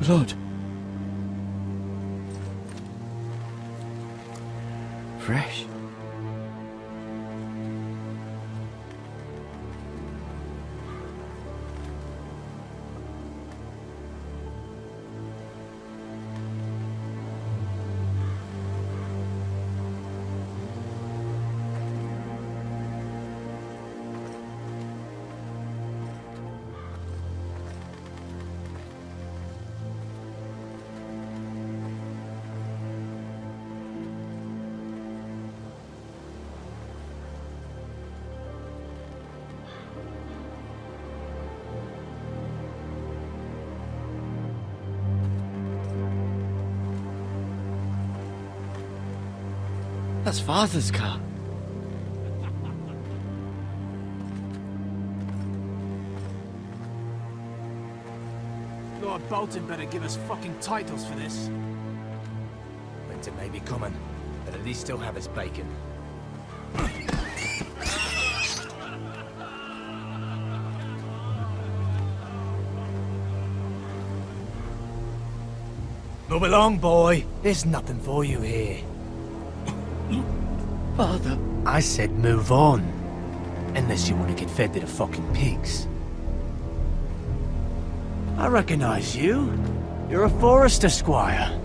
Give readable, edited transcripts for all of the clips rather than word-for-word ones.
Lord. Fresh. That's Father's car. Lord Bolton better give us fucking titles for this. Winter may be coming, but at least he'll have his bacon. Move along, boy. There's nothing for you here. Father. I said move on. Unless you want to get fed to the fucking pigs. I recognize you. You're a Forrester squire.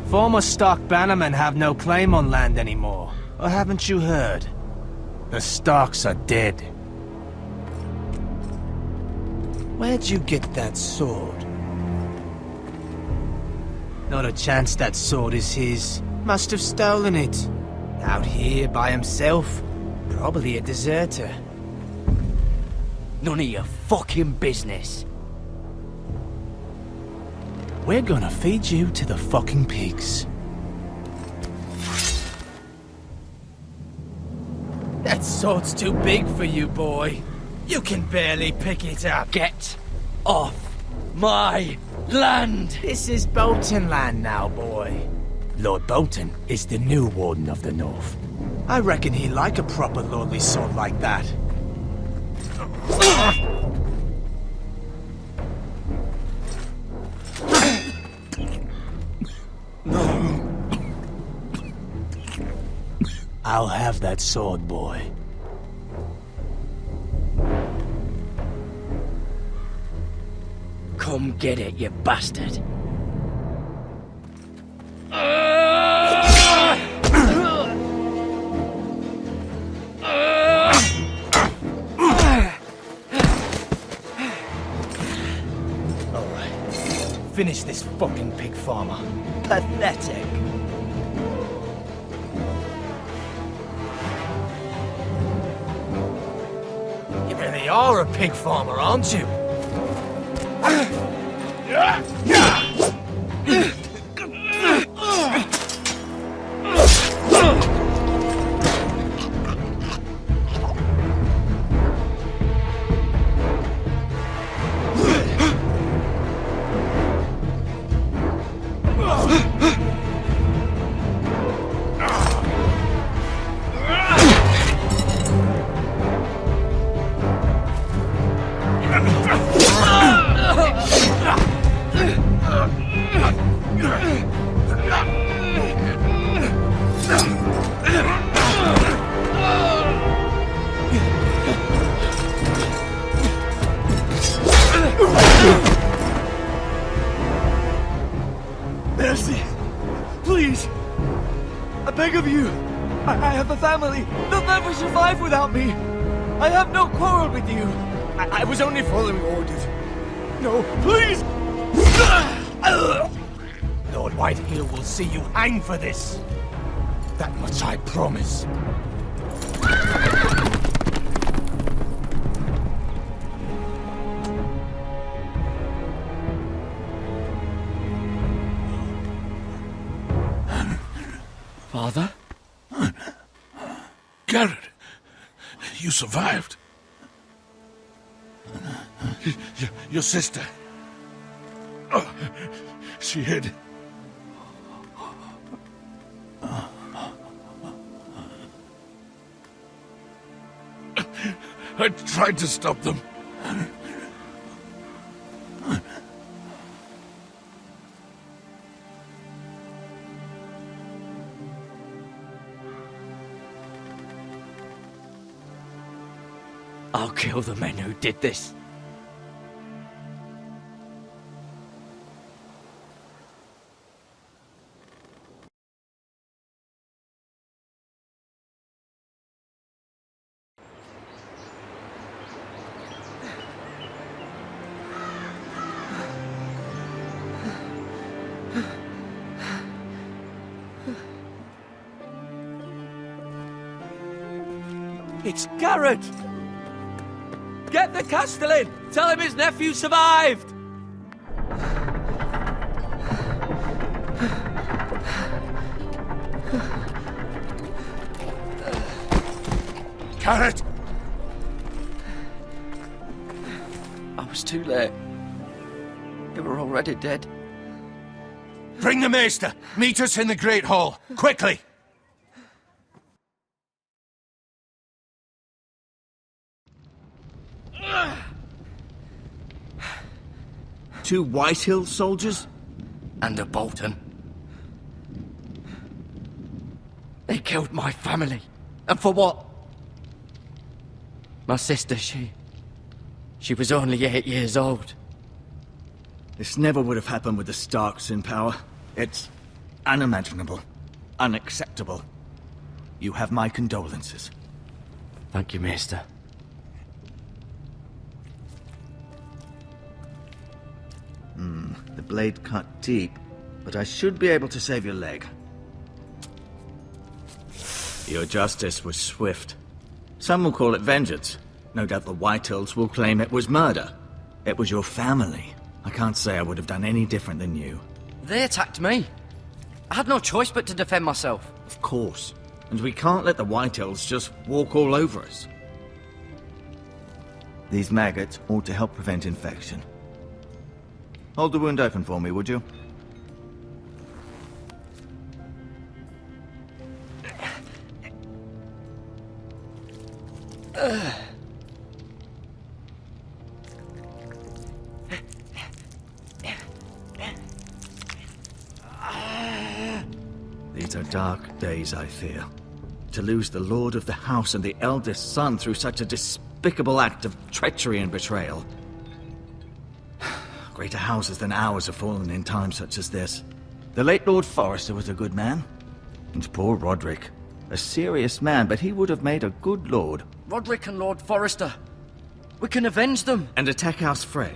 Former stock bannermen have no claim on land anymore. Or haven't you heard? The Starks are dead. Where'd you get that sword? Not a chance that sword is his. Must have stolen it. Out here by himself. Probably a deserter. None of your fucking business. We're gonna feed you to the fucking pigs. That sword's too big for you, boy. You can barely pick it up. Get off my land! This is Bolton land now, boy. Lord Bolton is the new Warden of the North. I reckon he'd like a proper lordly sword like that. I'll have that sword, boy. Come get it, you bastard. Finish this fucking pig farmer. Pathetic. You really are a pig farmer, aren't you? Mercy! Please! I beg of you! I have a family! They'll never survive without me! I have no quarrel with you! I was only following orders. No, please! Lord Whitehill will see you hang for this. That much I promise. Father? Gared, you survived. Your sister. Oh, she hid. I tried to stop them. I'll kill the men who did this. It's Gared! Get the Castellan! Tell him his nephew survived! Gared! I was too late. They were already dead. Bring the Maester! Meet us in the Great Hall! Quickly! Two Whitehill soldiers? And a Bolton. They killed my family. And for what? My sister, she was only 8 years old. This never would have happened with the Starks in power. It's unimaginable. Unacceptable. You have my condolences. Thank you, Maester. The blade cut deep, but I should be able to save your leg. Your justice was swift. Some will call it vengeance. No doubt the Whitehills will claim it was murder. It was your family. I can't say I would have done any different than you. They attacked me. I had no choice but to defend myself. Of course. And we can't let the Whitehills just walk all over us. These maggots ought to help prevent infection. Hold the wound open for me, would you? These are dark days, I fear. To lose the lord of the house and the eldest son through such a despicable act of treachery and betrayal. Greater houses than ours have fallen in times such as this. The late Lord Forrester was a good man. And poor Roderick. A serious man, but he would have made a good lord. Roderick and Lord Forrester. We can avenge them. And attack House Frey.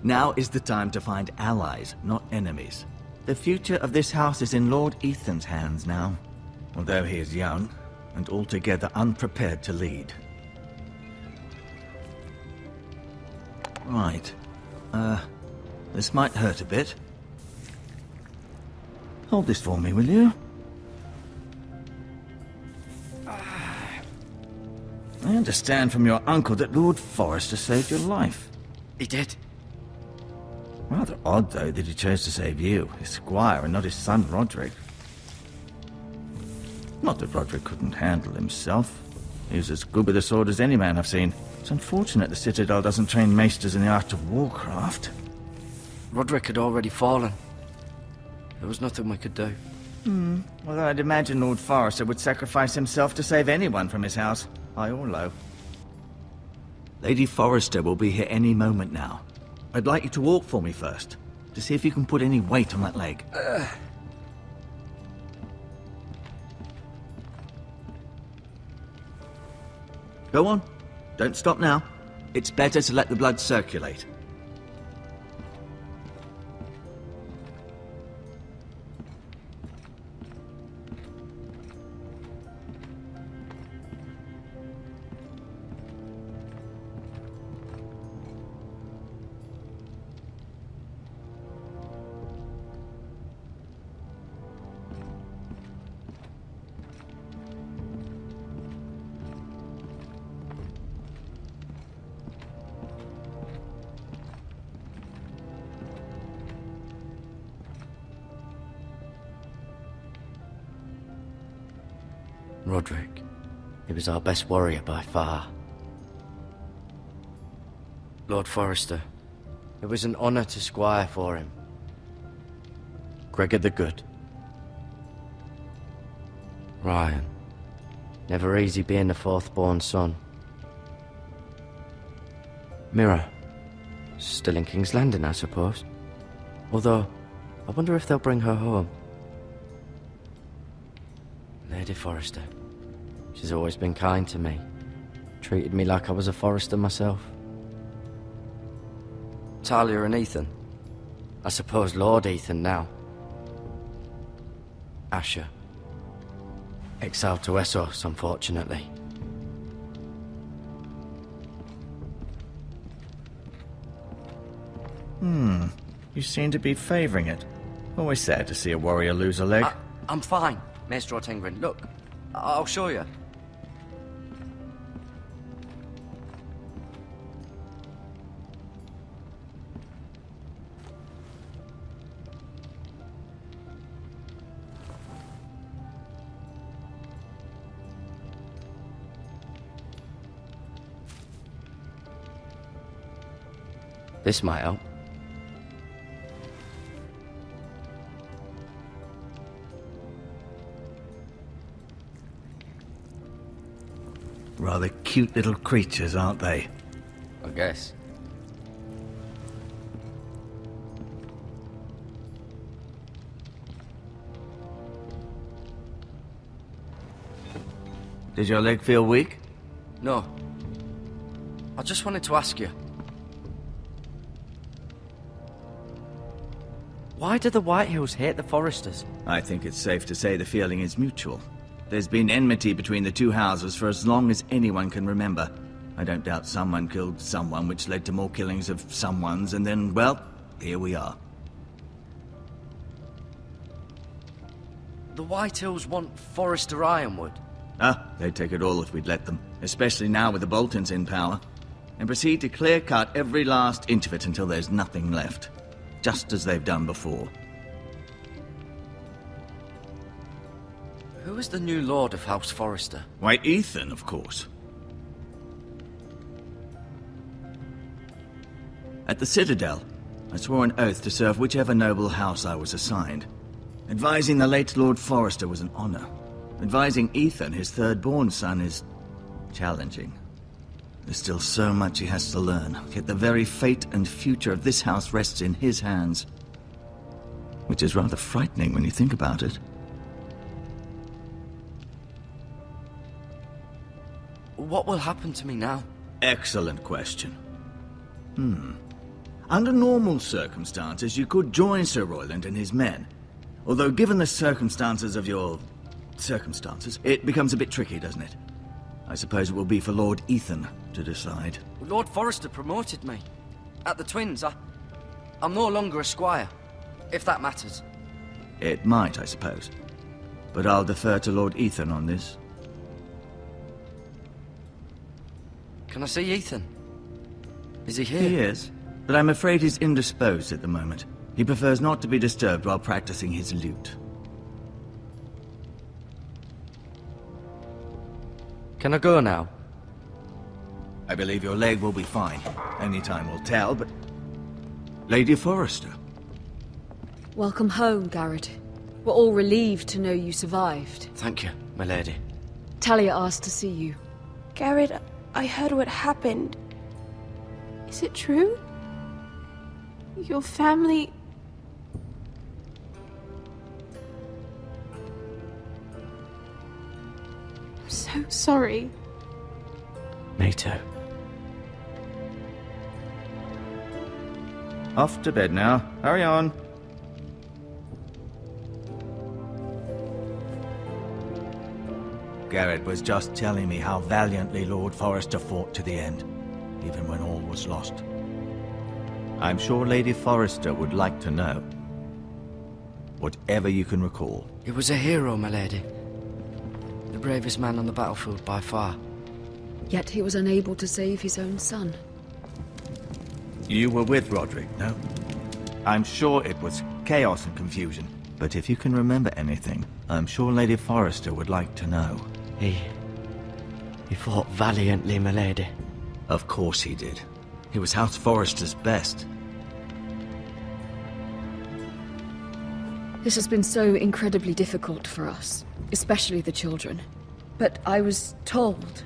Now is the time to find allies, not enemies. The future of this house is in Lord Ethan's hands now. Although he is young, and altogether unprepared to lead. Right. This might hurt a bit. Hold this for me, will you? I understand from your uncle that Lord Forrester saved your life. He did. Rather odd, though, that he chose to save you, his squire, and not his son Roderick. Not that Roderick couldn't handle himself. He was as good with a sword as any man I've seen. It's unfortunate the Citadel doesn't train maesters in the art of warcraft. Roderick had already fallen. There was nothing we could do. Although I'd imagine Lord Forrester would sacrifice himself to save anyone from his house, high or low. Lady Forrester will be here any moment now. I'd like you to walk for me first, to see if you can put any weight on that leg. Go on. Don't stop now. It's better to let the blood circulate. Roderick. He was our best warrior by far. Lord Forrester. It was an honor to squire for him. Gregor the Good. Ryan. Never easy being the fourth-born son. Mirror. Still in King's Landing, I suppose. Although, I wonder if they'll bring her home. Lady Forrester. She's always been kind to me. Treated me like I was a Forrester myself. Talia and Ethan. I suppose Lord Ethan now. Asher. Exiled to Essos, unfortunately. You seem to be favoring it. Always sad to see a warrior lose a leg. I'm fine, Maester Ortengrin. Look, I'll show you. This might help. Rather cute little creatures, aren't they? I guess. Did your leg feel weak? No. I just wanted to ask you. Why do the Whitehills hate the Forresters? I think it's safe to say the feeling is mutual. There's been enmity between the two houses for as long as anyone can remember. I don't doubt someone killed someone, which led to more killings of someones, and then, well, here we are. The Whitehills want Forrester Ironwood. They'd take it all if we'd let them, especially now with the Boltons in power, and proceed to clear-cut every last inch of it until there's nothing left, just as they've done before. Who is the new Lord of House Forrester? Why, Ethan, of course. At the Citadel, I swore an oath to serve whichever noble house I was assigned. Advising the late Lord Forrester was an honor. Advising Ethan, his third-born son, is challenging. There's still so much he has to learn, yet the very fate and future of this house rests in his hands. Which is rather frightening when you think about it. What will happen to me now? Excellent question. Under normal circumstances, you could join Sir Royland and his men. Although given the circumstances of your... circumstances, it becomes a bit tricky, doesn't it? I suppose it will be for Lord Ethan to decide. Lord Forrester promoted me. At the Twins, I'm no longer a squire, if that matters. It might, I suppose. But I'll defer to Lord Ethan on this. Can I see Ethan? Is he here? He is, but I'm afraid he's indisposed at the moment. He prefers not to be disturbed while practicing his lute. Can I go now? I believe your leg will be fine. Only time will tell, but... Lady Forrester. Welcome home, Gared. We're all relieved to know you survived. Thank you, my lady. Talia asked to see you. Gared, I heard what happened. Is it true? Your family... I'm so sorry. Me too. Off to bed now. Hurry on. Gared was just telling me how valiantly Lord Forrester fought to the end, even when all was lost. I'm sure Lady Forrester would like to know. Whatever you can recall. He was a hero, my lady. The bravest man on the battlefield by far. Yet he was unable to save his own son. You were with Roderick, no? I'm sure it was chaos and confusion, but if you can remember anything, I'm sure Lady Forrester would like to know. He fought valiantly, my lady. Of course he did. He was House Forrester's best. This has been so incredibly difficult for us, especially the children. But I was told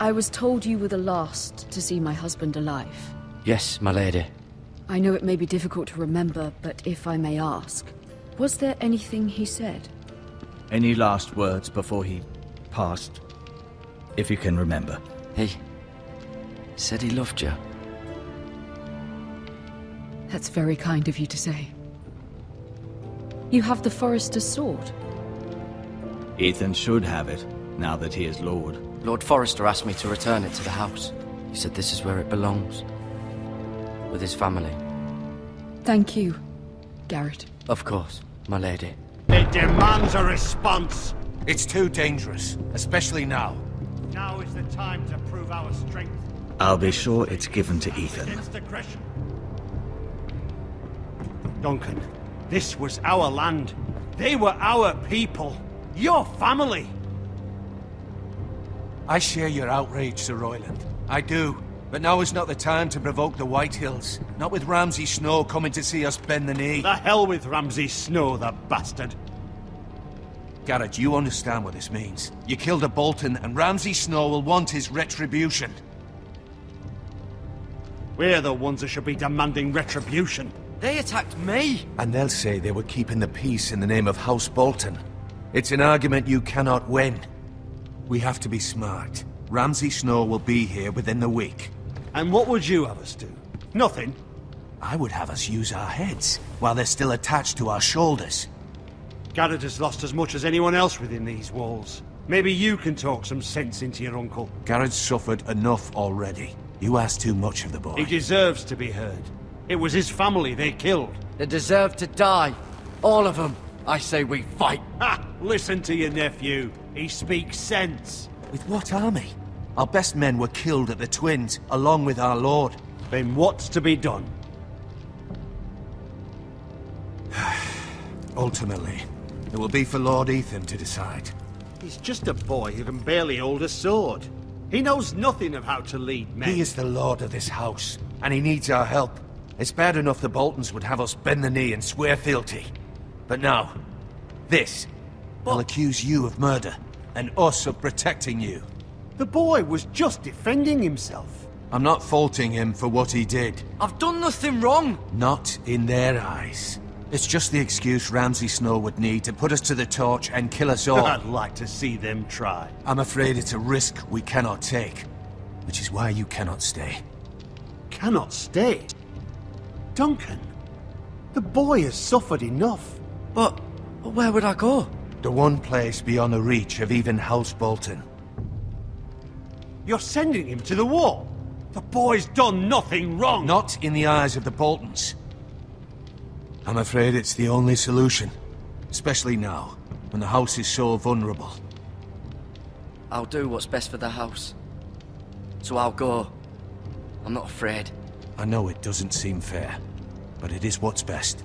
I was told you were the last to see my husband alive. Yes, my lady. I know it may be difficult to remember, but if I may ask, was there anything he said? Any last words before he passed? If you can remember. He said he loved you. That's very kind of you to say. You have the Forrester's sword. Ethan should have it, now that he is Lord. Lord Forrester asked me to return it to the house. He said this is where it belongs. With his family. Thank you, Gared. Of course, my lady. It demands a response. It's too dangerous, especially now. Now is the time to prove our strength. I'll be sure it's given to Ethan. Against aggression. Duncan, this was our land. They were our people. Your family. I share your outrage, Sir Royland. I do. But now is not the time to provoke the White Hills. Not with Ramsay Snow coming to see us bend the knee. The hell with Ramsay Snow, the bastard. Gared, you understand what this means. You killed a Bolton, and Ramsay Snow will want his retribution. We're the ones that should be demanding retribution. They attacked me! And they'll say they were keeping the peace in the name of House Bolton. It's an argument you cannot win. We have to be smart. Ramsay Snow will be here within the week. And what would you have us do? Nothing. I would have us use our heads, while they're still attached to our shoulders. Gared has lost as much as anyone else within these walls. Maybe you can talk some sense into your uncle. Gared's suffered enough already. You ask too much of the boy. He deserves to be heard. It was his family they killed. They deserve to die. All of them. I say we fight. Ha! Listen to your nephew. He speaks sense. With what army? Our best men were killed at the Twins, along with our lord. Then what's to be done? Ultimately, it will be for Lord Ethan to decide. He's just a boy who can barely hold a sword. He knows nothing of how to lead men. He is the lord of this house, and he needs our help. It's bad enough the Boltons would have us bend the knee and swear fealty. But now, this. They'll accuse you of murder, and us of protecting you. The boy was just defending himself. I'm not faulting him for what he did. I've done nothing wrong. Not in their eyes. It's just the excuse Ramsay Snow would need to put us to the torch and kill us all. I'd like to see them try. I'm afraid it's a risk we cannot take, which is why you cannot stay. Cannot stay? Duncan, the boy has suffered enough. But where would I go? The one place beyond the reach of even House Bolton. You're sending him to the war. The boy's done nothing wrong. Not in the eyes of the Boltons. I'm afraid it's the only solution. Especially now, when the house is so vulnerable. I'll do what's best for the house. So I'll go. I'm not afraid. I know it doesn't seem fair, but it is what's best.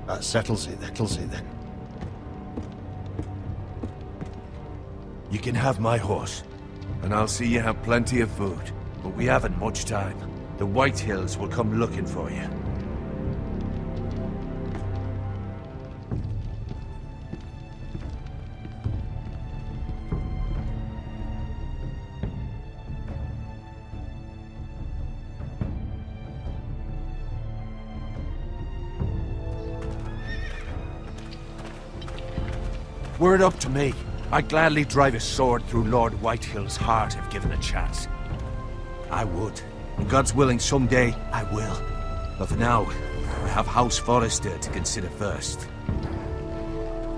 That settles it then. You can have my horse, and I'll see you have plenty of food. But we haven't much time. The White Hills will come looking for you. Were it up to me, I'd gladly drive a sword through Lord Whitehill's heart if given a chance. I would. And God's willing, someday I will. But for now, I have House Forrester to consider first.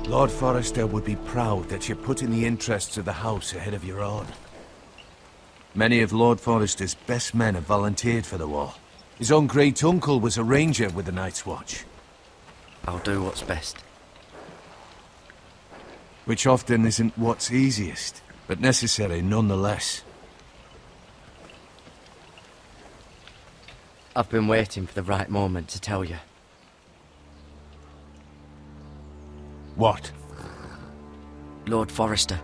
Lord Forrester would be proud that you're putting the interests of the house ahead of your own. Many of Lord Forrester's best men have volunteered for the war. His own great-uncle was a ranger with the Night's Watch. I'll do what's best. Which often isn't what's easiest, but necessary nonetheless. I've been waiting for the right moment to tell you. What? Lord Forrester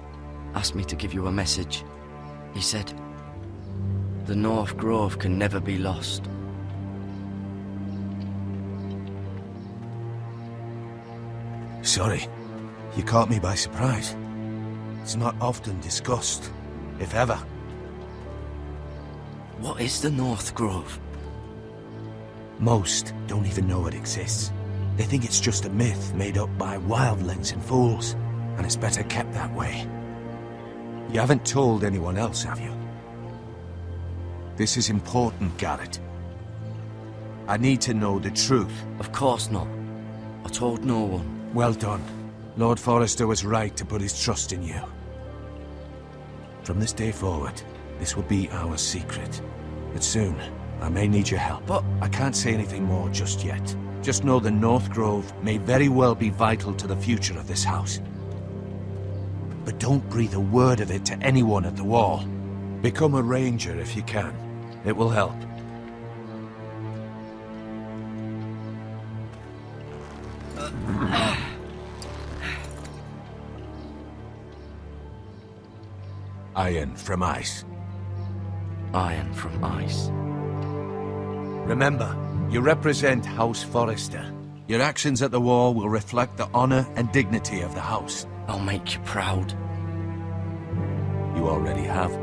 asked me to give you a message. He said, the North Grove can never be lost. Sorry. You caught me by surprise. It's not often discussed, if ever. What is the North Grove? Most don't even know it exists. They think it's just a myth made up by wildlings and fools, and it's better kept that way. You haven't told anyone else, have you? This is important, Gared. I need to know the truth. Of course not. I told no one. Well done. Lord Forrester was right to put his trust in you. From this day forward, this will be our secret. But soon, I may need your help. But I can't say anything more just yet. Just know the North Grove may very well be vital to the future of this house. But don't breathe a word of it to anyone at the Wall. Become a ranger if you can. It will help. Iron from ice. Iron from ice. Remember, you represent House Forrester. Your actions at the Wall will reflect the honor and dignity of the house. I'll make you proud. You already have.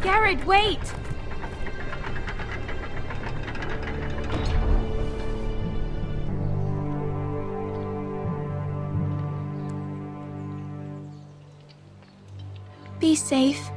Gared, wait! Be safe.